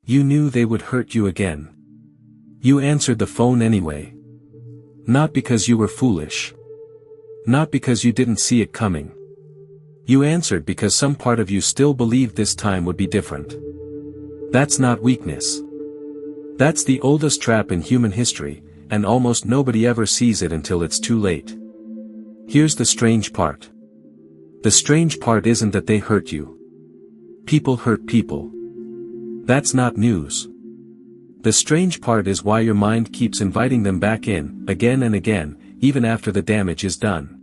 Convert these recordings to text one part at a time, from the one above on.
You knew they would hurt you again. You answered the phone anyway. Not because you were foolish. Not because you didn't see it coming. You answered because some part of you still believed this time would be different. That's not weakness. That's the oldest trap in human history, and almost nobody ever sees it until it's too late. Here's the strange part. The strange part isn't that they hurt you. People hurt people. That's not news. The strange part is why your mind keeps inviting them back in, again and again, even after the damage is done.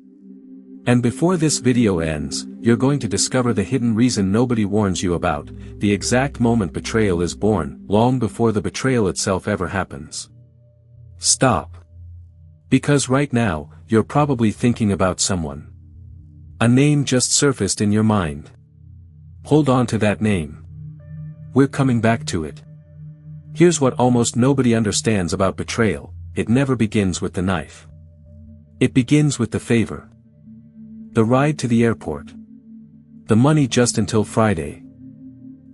And before this video ends, you're going to discover the hidden reason nobody warns you about, the exact moment betrayal is born, long before the betrayal itself ever happens. Stop. Because right now, you're probably thinking about someone. A name just surfaced in your mind. Hold on to that name. We're coming back to it. Here's what almost nobody understands about betrayal: it never begins with the knife. It begins with the favor. The ride to the airport. The money just until Friday.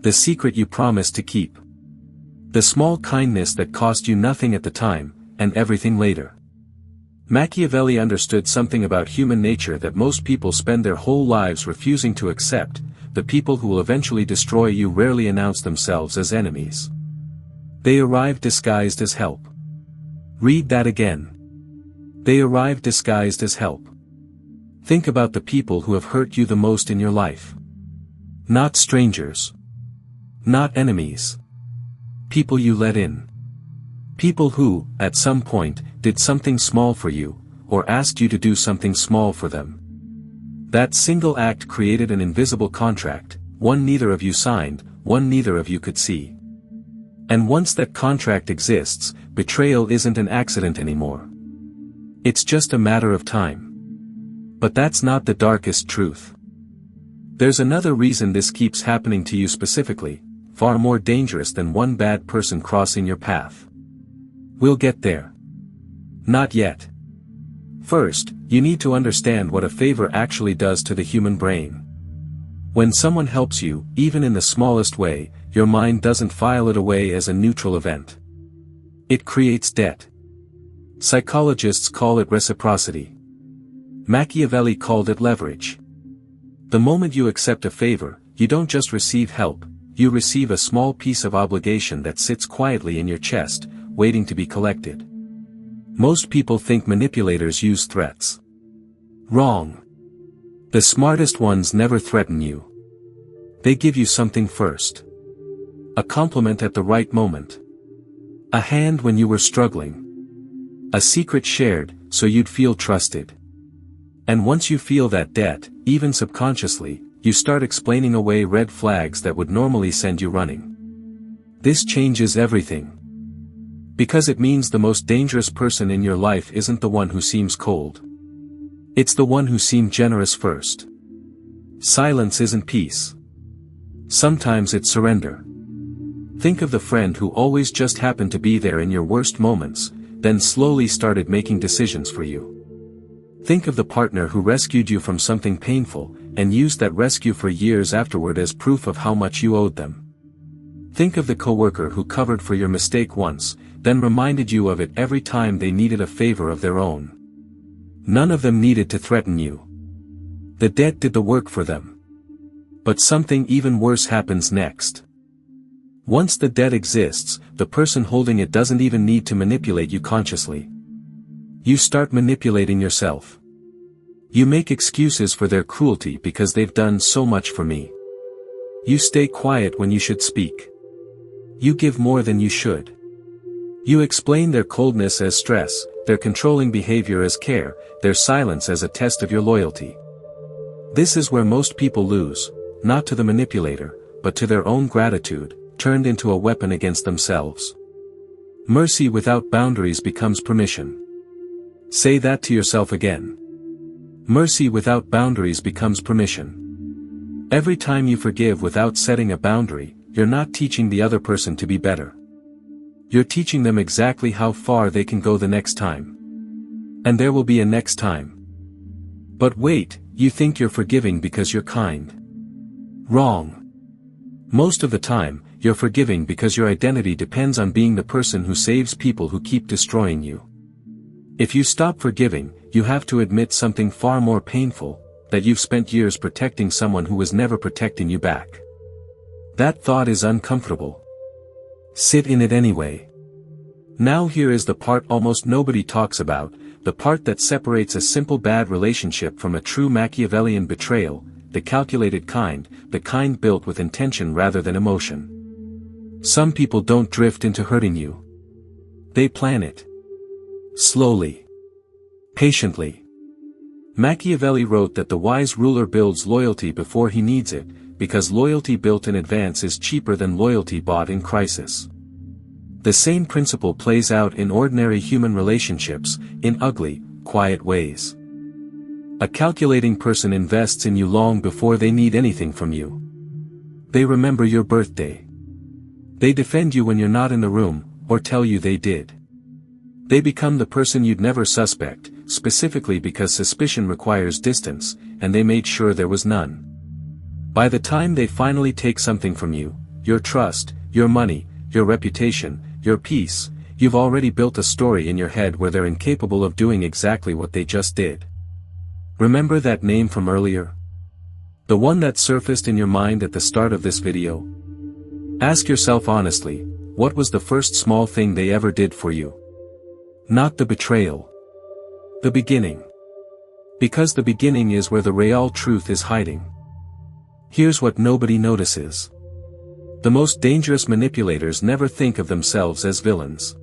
The secret you promised to keep. The small kindness that cost you nothing at the time, and everything later. Machiavelli understood something about human nature that most people spend their whole lives refusing to accept: the people who will eventually destroy you rarely announce themselves as enemies. They arrive disguised as help. Read that again. They arrive disguised as help. Think about the people who have hurt you the most in your life. Not strangers. Not enemies. People you let in. People who, at some point, did something small for you, or asked you to do something small for them. That single act created an invisible contract, one neither of you signed, one neither of you could see. And once that contract exists, betrayal isn't an accident anymore. It's just a matter of time. But that's not the darkest truth. There's another reason this keeps happening to you specifically, far more dangerous than one bad person crossing your path. We'll get there. Not yet. First, you need to understand what a favor actually does to the human brain. When someone helps you, even in the smallest way, your mind doesn't file it away as a neutral event. It creates debt. Psychologists call it reciprocity. Machiavelli called it leverage. The moment you accept a favor, you don't just receive help, you receive a small piece of obligation that sits quietly in your chest, waiting to be collected. Most people think manipulators use threats. Wrong. The smartest ones never threaten you. They give you something first. A compliment at the right moment. A hand when you were struggling. A secret shared, so you'd feel trusted. And once you feel that debt, even subconsciously, you start explaining away red flags that would normally send you running. This changes everything. Because it means the most dangerous person in your life isn't the one who seems cold. It's the one who seemed generous first. Silence isn't peace. Sometimes it's surrender. Think of the friend who always just happened to be there in your worst moments, then slowly started making decisions for you. Think of the partner who rescued you from something painful, and used that rescue for years afterward as proof of how much you owed them. Think of the coworker who covered for your mistake once, then reminded you of it every time they needed a favor of their own. None of them needed to threaten you. The debt did the work for them. But something even worse happens next. Once the debt exists, the person holding it doesn't even need to manipulate you consciously. You start manipulating yourself. You make excuses for their cruelty because they've done so much for me. You stay quiet when you should speak. You give more than you should. You explain their coldness as stress, their controlling behavior as care, their silence as a test of your loyalty. This is where most people lose, not to the manipulator, but to their own gratitude, turned into a weapon against themselves. Mercy without boundaries becomes permission. Say that to yourself again. Mercy without boundaries becomes permission. Every time you forgive without setting a boundary, you're not teaching the other person to be better. You're teaching them exactly how far they can go the next time. And there will be a next time. But wait, you think you're forgiving because you're kind. Wrong. Most of the time, you're forgiving because your identity depends on being the person who saves people who keep destroying you. If you stop forgiving, you have to admit something far more painful, that you've spent years protecting someone who was never protecting you back. That thought is uncomfortable. Sit in it anyway. Now here is the part almost nobody talks about, the part that separates a simple bad relationship from a true Machiavellian betrayal, the calculated kind, the kind built with intention rather than emotion. Some people don't drift into hurting you. They plan it. Slowly. Patiently. Machiavelli wrote that the wise ruler builds loyalty before he needs it, because loyalty built in advance is cheaper than loyalty bought in crisis. The same principle plays out in ordinary human relationships, in ugly, quiet ways. A calculating person invests in you long before they need anything from you. They remember your birthday. They defend you when you're not in the room, or tell you they did. They become the person you'd never suspect, specifically because suspicion requires distance, and they made sure there was none. By the time they finally take something from you, your trust, your money, your reputation, your peace, you've already built a story in your head where they're incapable of doing exactly what they just did. Remember that name from earlier? The one that surfaced in your mind at the start of this video? Ask yourself honestly, what was the first small thing they ever did for you? Not the betrayal. The beginning. Because the beginning is where the real truth is hiding. Here's what nobody notices. The most dangerous manipulators never think of themselves as villains.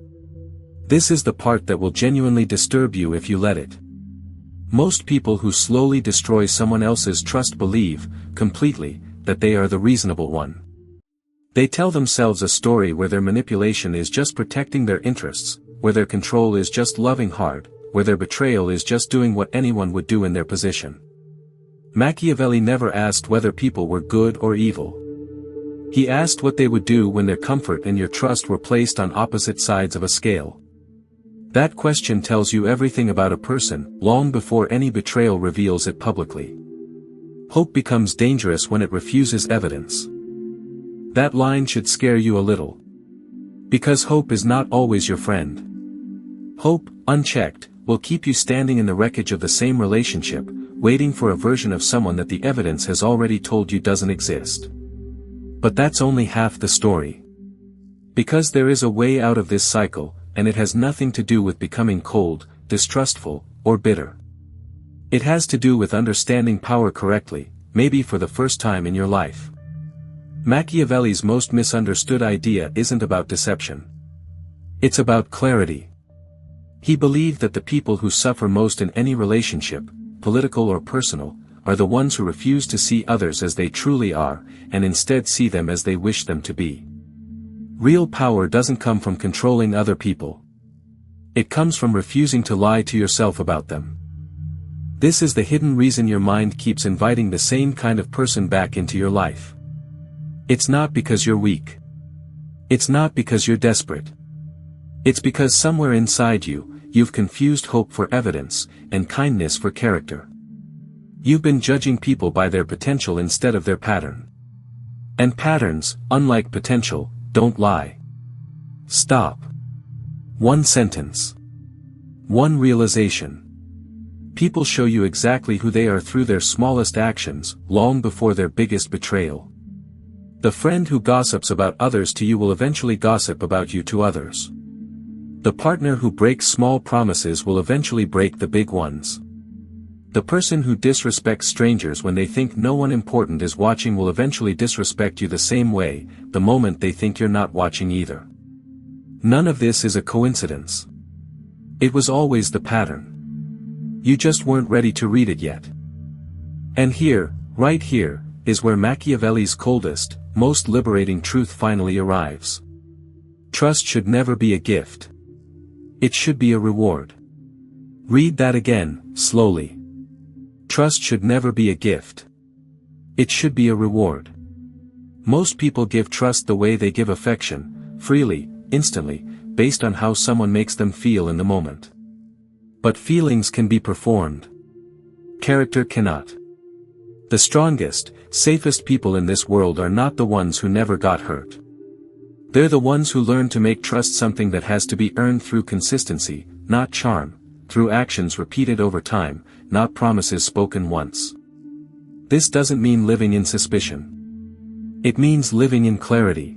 This is the part that will genuinely disturb you if you let it. Most people who slowly destroy someone else's trust believe, completely, that they are the reasonable one. They tell themselves a story where their manipulation is just protecting their interests, where their control is just loving hard, where their betrayal is just doing what anyone would do in their position. Machiavelli never asked whether people were good or evil. He asked what they would do when their comfort and your trust were placed on opposite sides of a scale. That question tells you everything about a person, long before any betrayal reveals it publicly. Hope becomes dangerous when it refuses evidence. That line should scare you a little. Because hope is not always your friend. Hope, unchecked, will keep you standing in the wreckage of the same relationship, waiting for a version of someone that the evidence has already told you doesn't exist. But that's only half the story. Because there is a way out of this cycle, and it has nothing to do with becoming cold, distrustful, or bitter. It has to do with understanding power correctly, maybe for the first time in your life. Machiavelli's most misunderstood idea isn't about deception. It's about clarity. He believed that the people who suffer most in any relationship, political or personal, are the ones who refuse to see others as they truly are, and instead see them as they wish them to be. Real power doesn't come from controlling other people. It comes from refusing to lie to yourself about them. This is the hidden reason your mind keeps inviting the same kind of person back into your life. It's not because you're weak. It's not because you're desperate. It's because somewhere inside you, you've confused hope for evidence, and kindness for character. You've been judging people by their potential instead of their pattern. And patterns, unlike potential, don't lie. Stop. One sentence. One realization. People show you exactly who they are through their smallest actions, long before their biggest betrayal. The friend who gossips about others to you will eventually gossip about you to others. The partner who breaks small promises will eventually break the big ones. The person who disrespects strangers when they think no one important is watching will eventually disrespect you the same way, the moment they think you're not watching either. None of this is a coincidence. It was always the pattern. You just weren't ready to read it yet. And here, right here, is where Machiavelli's coldest, most liberating truth finally arrives. Trust should never be a gift. It should be a reward. Read that again, slowly. Trust should never be a gift. It should be a reward. Most people give trust the way they give affection, freely, instantly, based on how someone makes them feel in the moment. But feelings can be performed. Character cannot. The strongest, safest people in this world are not the ones who never got hurt. They're the ones who learn to make trust something that has to be earned through consistency, not charm, through actions repeated over time, not promises spoken once. This doesn't mean living in suspicion. It means living in clarity.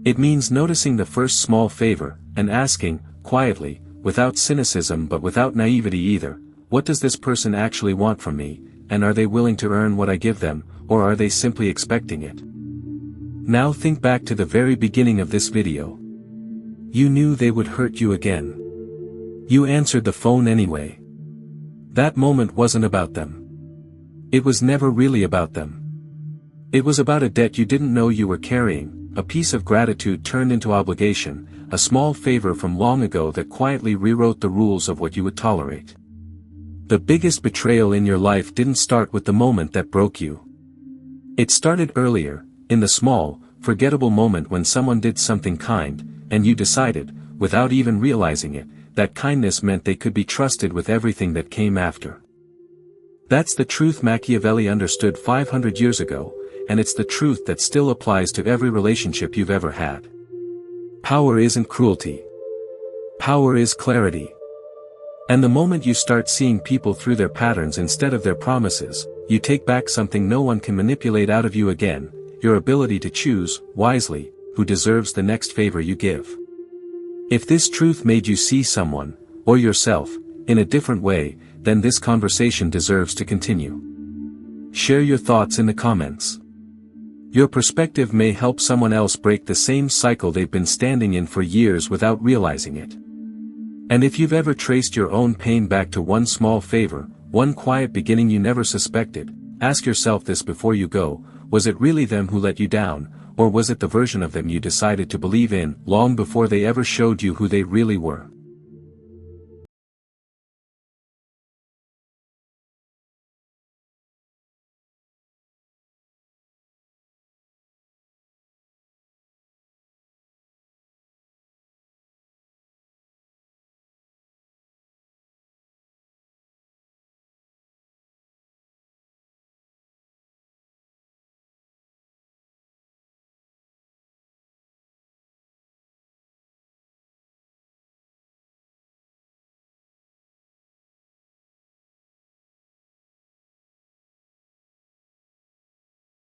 It means noticing the first small favor, and asking, quietly, without cynicism but without naivety either, what does this person actually want from me, and are they willing to earn what I give them, or are they simply expecting it? Now think back to the very beginning of this video. You knew they would hurt you again. You answered the phone anyway. That moment wasn't about them. It was never really about them. It was about a debt you didn't know you were carrying, a piece of gratitude turned into obligation, a small favor from long ago that quietly rewrote the rules of what you would tolerate. The biggest betrayal in your life didn't start with the moment that broke you. It started earlier, in the small, forgettable moment when someone did something kind, and you decided, without even realizing it, that kindness meant they could be trusted with everything that came after. That's the truth Machiavelli understood 500 years ago, and it's the truth that still applies to every relationship you've ever had. Power isn't cruelty. Power is clarity. And the moment you start seeing people through their patterns instead of their promises, you take back something no one can manipulate out of you again, your ability to choose, wisely, who deserves the next favor you give. If this truth made you see someone, or yourself, in a different way, then this conversation deserves to continue. Share your thoughts in the comments. Your perspective may help someone else break the same cycle they've been standing in for years without realizing it. And if you've ever traced your own pain back to one small favor, one quiet beginning you never suspected, ask yourself this before you go: was it really them who let you down, or was it the version of them you decided to believe in long before they ever showed you who they really were?